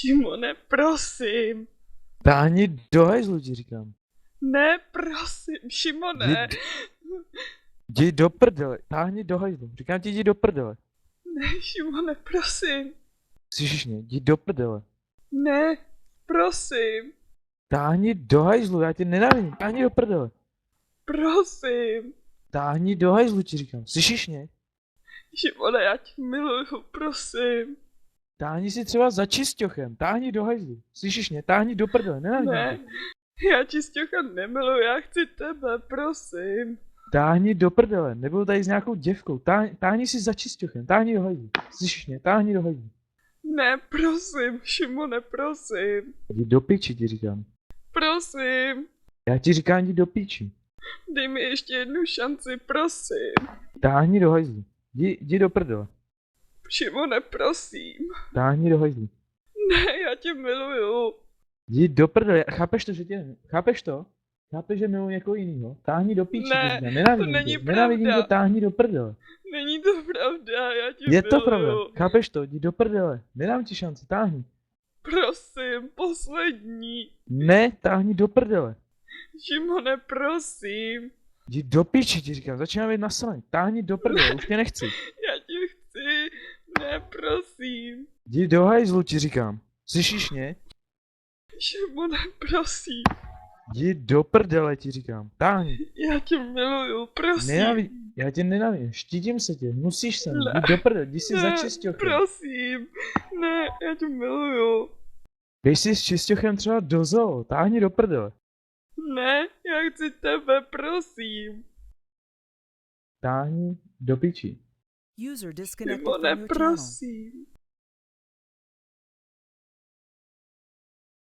Šimone, prosím. Táhni do hajzlu, ti říkám. Ne, prosím, Šimone. Jdi do prdele, táhni do hajzlu. Říkám ti, jdi do prdele. Ne, Šimone, prosím. Slyšíš mě, jdi do prdele. Ne, prosím. Táhni do hajzlu, já tě nenávidím, táhni do prdele. Prosím. Táhni do hajzlu, ti říkám, slyšíš mě? Šimone, já tě miluju, prosím. Táhni si třeba za čisťochem, táhni do hajzlu. Slyšíš mě, táhni do prdele, nenávidím Ne, tě. já čistěcha nemiluju, já chci tebe, prosím. Táhni do prdele, nebyl tady s nějakou děvkou, táhni si za čisťochem, táhni do hajzlu. Slyšíš mě, táhni do hajzlu. Ne, prosím, Šimone, prosím. Jdi do piči, ti říkám. Prosím. Já ti říkám, jdi do piči. Dej mi ještě jednu šanci, prosím. Táhni do hajzlu. Jdi do prdele. Šimone, prosím. Táhni do hajzlu. Ne, já tě miluju. Jdi do prdele, chápeš to, že tě... Chápeš to? Chápeš, že miluji někoho jinýho? Táhni do píči, Ne, nenávidím to není tě. Nenávidím pravda. tě, táhni do prdele. Není to pravda, já tě Je to miluju. pravda, chápeš to? Jdi do prdele. Nedám ti šanci, táhni. Prosím, poslední. Ne, táhni do prdele. Šimone, prosím. Jdi do píči, ti říkám, začínám být nasraný. Táhni do prdele, už tě nechci. Já tě chci. Ne, prosím. Jdi do hajzlu, ti říkám. Slyšíš mě? Šimone, prosím. Jdi do prdele, ti říkám. Táhni. Já tě miluju, prosím. Já tě nenávidím, štítím se tě, musíš sem. Ne. Jdi do prdele, jdi si za čisťochem. Prosím. Ne, já tě miluju. Běž si s čisťochem třeba do zoo, táhni do prdele. Ne, já chci tebe, prosím. Táhni do piči. User disconnected Šimone, from your channel. prosím.